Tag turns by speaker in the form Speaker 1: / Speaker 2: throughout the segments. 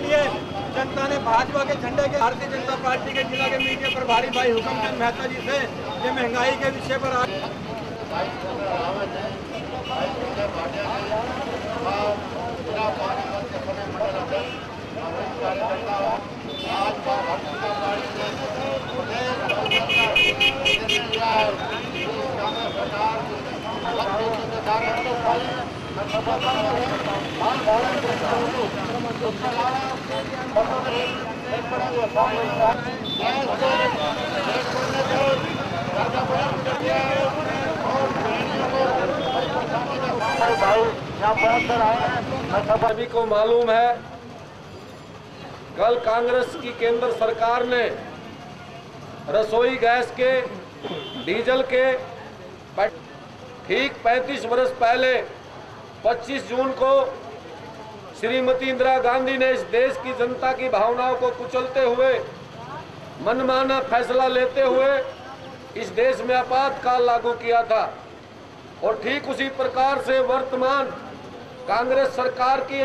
Speaker 1: लिए जनता ने भाजपा के झंडे के भारतीय जनता पार्टी के जिला के मीडिया प्रभारी भाई हुक्मचंद मेहता जी से ये महंगाई के विषय पर
Speaker 2: सभी को मालूम है, कल कांग्रेस की केंद्र सरकार ने रसोई गैस के, डीजल के ठीक 35 वर्ष पहले 25 जून को श्रीमती इंदिरा गांधी ने इस देश की जनता की भावनाओं को कुचलते हुए, मनमाना फैसला लेते हुए इस देश में आपातकाल लागू किया था। और ठीक उसी प्रकार से वर्तमान कांग्रेस सरकार की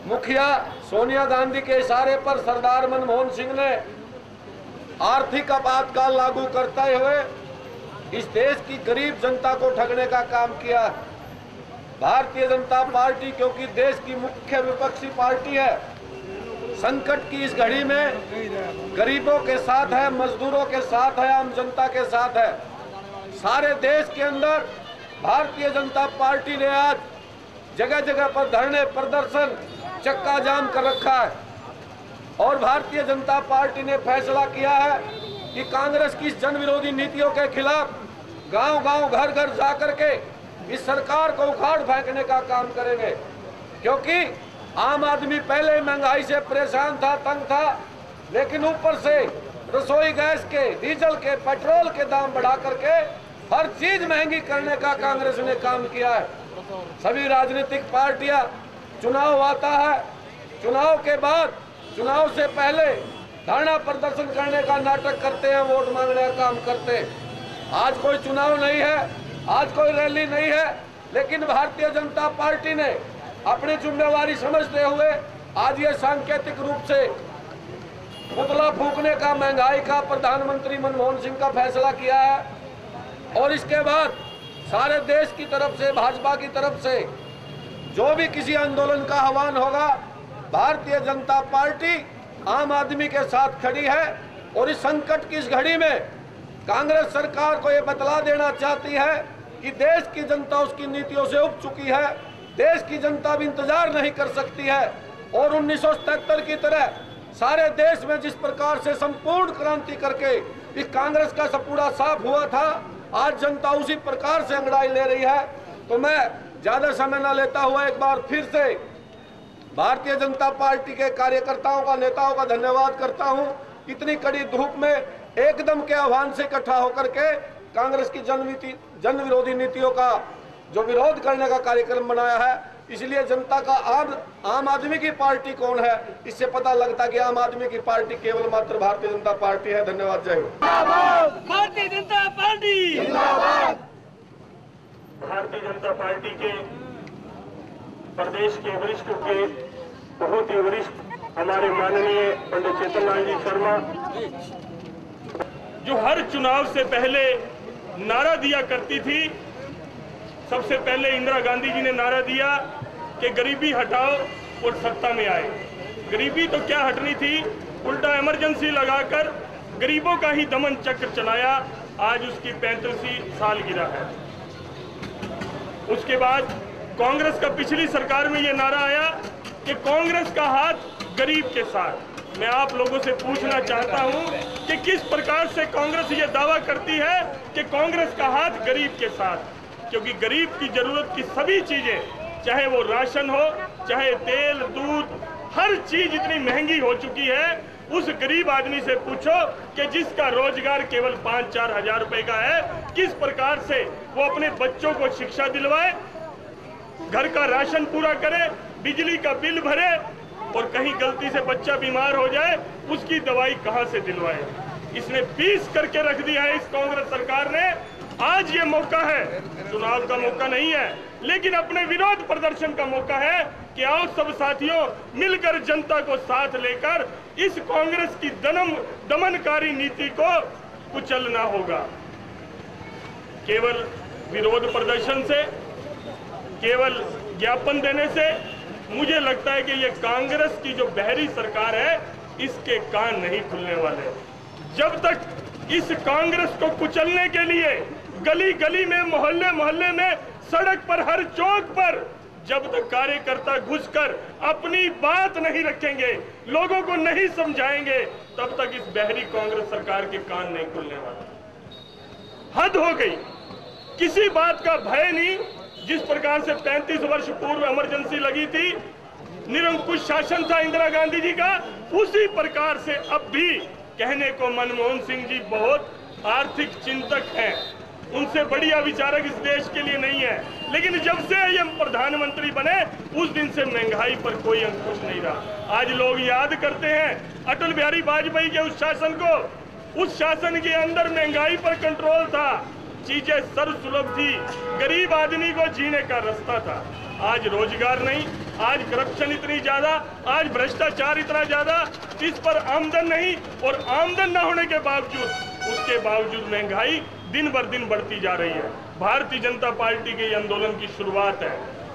Speaker 2: मुखिया सोनिया गांधी के इशारे पर सरदार मनमोहन सिंह ने आर्थिक आपातकाल लागू करते हुए इस देश की गरीब जनता को ठगने का काम किया। भारतीय जनता पार्टी क्योंकि देश की मुख्य विपक्षी पार्टी है, संकट की इस घड़ी में गरीबों के साथ है, मजदूरों के साथ है, आम जनता के साथ है। सारे देश के अंदर भारतीय जनता पार्टी ने आज जगह जगह पर धरने, प्रदर्शन, चक्का जाम कर रखा है। और भारतीय जनता पार्टी ने फैसला किया है कि कांग्रेस की जन विरोधी नीतियों के खिलाफ गांव-गांव, घर-घर जाकर के इस सरकार को उखाड़ फेंकने का काम करेंगे। क्योंकि आम आदमी पहले महंगाई से परेशान था, तंग था, लेकिन ऊपर से रसोई गैस के, डीजल के, पेट्रोल के दाम बढ़ा करके हर चीज महंगी करने का कांग्रेस ने काम किया है। सभी राजनीतिक पार्टियां, चुनाव आता है, चुनाव के बाद, चुनाव से पहले धरना प्रदर्शन करने का नाटक करते हैं, वोट मांगने का काम करते हैं। आज कोई चुनाव नहीं है, आज कोई रैली नहीं है, लेकिन भारतीय जनता पार्टी ने अपनी जिम्मेवारी समझते हुए आज ये सांकेतिक रूप से पुतला फूंकने का, महंगाई का प्रधानमंत्री मनमोहन सिंह का फैसला किया है। और इसके बाद सारे देश की तरफ से, भाजपा की तरफ से जो भी किसी आंदोलन का आह्वान होगा, भारतीय जनता पार्टी आम आदमी के साथ खड़ी है। और इस संकट की इस घड़ी में कांग्रेस सरकार को यह बतला देना चाहती है कि देश की जनता उसकी नीतियों से उब चुकी है, देश की जनता भी इंतजार नहीं कर सकती है। और 1977 की तरह सारे देश में जिस प्रकार से संपूर्ण क्रांति करके इस कांग्रेस का पूरा साफ हुआ था, आज जनता उसी प्रकार से अंगड़ाई ले रही है। तो मैं ज्यादा समय न लेता हुआ एक बार फिर से भारतीय जनता पार्टी के कार्यकर्ताओं का, नेताओं का धन्यवाद करता हूं। इतनी कड़ी धूप में एकदम के आह्वान से इकट्ठा होकर के कांग्रेस की जन विरोधी नीतियों का जो विरोध करने का कार्यक्रम बनाया है। इसलिए जनता का आम आदमी की पार्टी कौन है, इससे पता लगता कि आम आदमी की पार्टी केवल मात्र भारतीय जनता पार्टी है। धन्यवाद। जय हिंद।
Speaker 3: भारतीय जनता पार्टी जिंदाबाद। भारतीय जनता पार्टी के प्रदेश के वरिष्ठ के बहुत ही वरिष्ठ हमारे माननीय पंडित चेतन लाल जी शर्मा, जो हर चुनाव से पहले नारा दिया करती थी। सबसे पहले इंदिरा गांधी जी ने नारा दिया कि गरीबी हटाओ और सत्ता में आए। गरीबी तो क्या हटनी थी, उल्टा इमरजेंसी लगाकर गरीबों का ही दमन चक्र चलाया। आज उसकी 35वीं सालगिरह है। उसके बाद कांग्रेस का पिछली सरकार में ये नारा आया कि कांग्रेस का हाथ गरीब के साथ। मैं आप लोगों से पूछना चाहता हूं कि किस प्रकार से कांग्रेस ये दावा करती है कि कांग्रेस का हाथ गरीब के साथ, क्योंकि गरीब की जरूरत की सभी चीजें, चाहे वो राशन हो, चाहे तेल, दूध, हर चीज इतनी महंगी हो चुकी है। उस गरीब आदमी से पूछो कि जिसका रोजगार केवल 5-4 हजार रुपए का है, किस प्रकार से वो अपने बच्चों को शिक्षा दिलवाए, घर का राशन पूरा करे, बिजली का बिल भरे, और कहीं गलती से बच्चा बीमार हो जाए उसकी दवाई कहां से दिलवाए। इसने 20 करके रख दिया है इस कांग्रेस सरकार ने। आज ये मौका है, चुनाव का मौका नहीं है, लेकिन अपने विरोध प्रदर्शन का मौका है कि आओ सब साथियों मिलकर जनता को साथ लेकर इस कांग्रेस की दमनकारी नीति को कुचलना होगा। केवल विरोध प्रदर्शन से, केवल ज्ञापन देने से मुझे लगता है कि ये कांग्रेस की जो बहरी सरकार है इसके कान नहीं खुलने वाले। जब तक इस कांग्रेस को कुचलने के लिए गली गली में, मोहल्ले मोहल्ले में, सड़क पर, हर चौक पर जब तक कार्यकर्ता घुसकर अपनी बात नहीं रखेंगे, लोगों को नहीं समझाएंगे, तब तक इस बहरी कांग्रेस सरकार के कान नहीं खुलने वाले। हद हो गई, किसी बात का भय नहीं। जिस प्रकार से 35 वर्ष पूर्व इमरजेंसी लगी थी, निरंकुश शासन था इंदिरा गांधी जी का, उसी प्रकार से अब भी कहने को मनमोहन सिंह जी बहुत आर्थिक चिंतक हैं, उनसे बढ़िया विचारक इस देश के लिए नहीं है, लेकिन जब से ये प्रधानमंत्री बने उस दिन से महंगाई पर कोई अंकुश नहीं रहा। आज लोग याद करते हैं अटल बिहारी वाजपेयी के उस शासन को। उस शासन के अंदर महंगाई पर कंट्रोल था, चीजें सर्वसुलभ थी, गरीब आदमी को जीने का रास्ता था। आज रोजगार नहीं, आज करप्शन इतनी ज्यादा, आज भ्रष्टाचार इतना ज्यादा, इस पर आमदन नहीं, और आमदन न होने के बावजूद, उसके बावजूद महंगाई दिन बर दिन बढ़ती जा रही है। भारतीय जनता पार्टी के आंदोलन की शुरुआत है,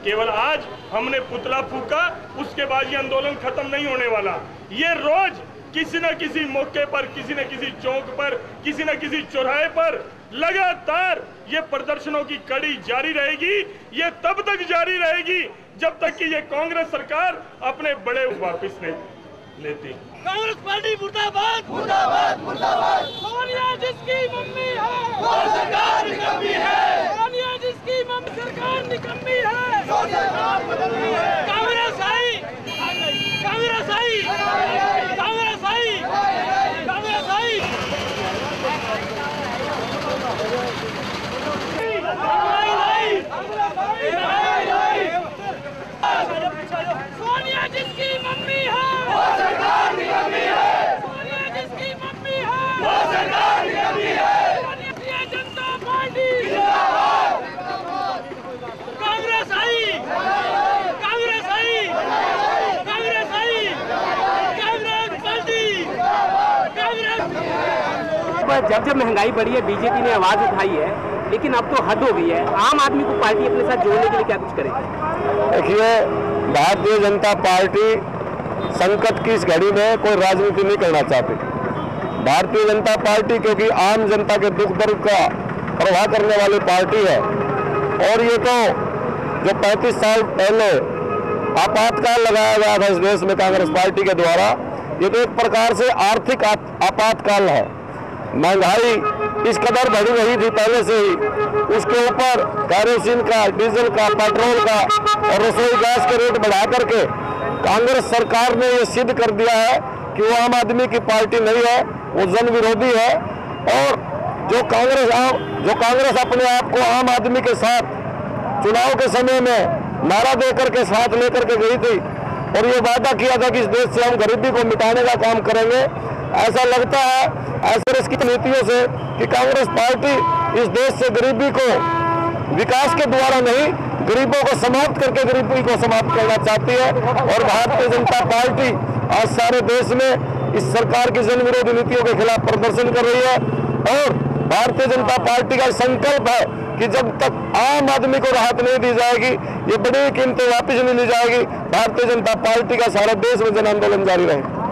Speaker 3: केवल आज हमने पुतला फूका, उसके बाद ये आंदोलन खत्म नहीं होने वाला। ये रोज किसी न किसी मौके पर, किसी न किसी चौक पर, किसी न किसी चौराहे पर लगातार ये प्रदर्शनों की कड़ी जारी रहेगी। ये तब तक जारी रहेगी जब तक कि ये कांग्रेस सरकार अपने बड़े वापस नहीं लेती।
Speaker 4: कांग्रेस पार्टी मुर्दाबाद, मुर्दाबाद, मुर्दाबाद। सोनिया जिसकी मम्मी है वो सरकार निकम्मी है, सोनिया जिसकी मम्मी सरकार निकम्मी है, सरकार बदलनी है। कांग्रेस आई, कांग्रेस आई, कांग्रेस आई, कांग्रेस आई। सोनिया जिसकी मम्मी है वो सरकार निकम्मी है, सोनिया जिसकी मम्मी है वो सरकार निकम्मी है। भारतीय जनता पार्टी जिंदाबाद, कांग्रेस आई, कांग्रेस आई, कांग्रेस आई, कांग्रेस पार्टी, कांग्रेस।
Speaker 5: जब महंगाई बढ़ी है, बीजेपी ने आवाज उठाई है, लेकिन अब तो हद हो गई है। आम आदमी को पार्टी अपने साथ जोड़ने के लिए क्या कुछ करेगी?
Speaker 6: देखिए, भारतीय जनता पार्टी संकट की इस घड़ी में कोई राजनीति नहीं करना चाहती। भारतीय जनता पार्टी क्योंकि आम जनता के दुख दर्द का प्रवाह करने वाली पार्टी है, और ये तो जो 35 साल पहले आपातकाल लगाया गया था इस देश में कांग्रेस पार्टी के द्वारा, ये तो एक प्रकार से आर्थिक आपातकाल है। महंगाई इस कदर बढ़ी रही थी पहले से ही, उसके ऊपर केरोसिन का, डीजल का, पेट्रोल का और रसोई गैस के रेट बढ़ा करके कांग्रेस सरकार ने ये सिद्ध कर दिया है कि वो आम आदमी की पार्टी नहीं है, वो जन विरोधी है। और जो कांग्रेस अपने आप को आम आदमी के साथ चुनाव के समय में नारा देकर के साथ लेकर के गई थी, और ये वादा किया था कि इस देश से हम गरीबी को मिटाने का काम करेंगे, ऐसा लगता है ऐसे इसकी नीतियों से कि कांग्रेस पार्टी इस देश से गरीबी को विकास के द्वारा नहीं, गरीबों को समाप्त करके गरीबी को समाप्त करना चाहती है। और भारतीय जनता पार्टी आज सारे देश में इस सरकार की जन विरोधी नीतियों के खिलाफ प्रदर्शन कर रही है, और भारतीय जनता पार्टी का संकल्प है कि जब तक आम आदमी को राहत नहीं दी जाएगी, ये बड़ी कीमतें वापस नहीं ली जाएगी, भारतीय जनता पार्टी का सारा देश में जन आंदोलन जारी रहेगा।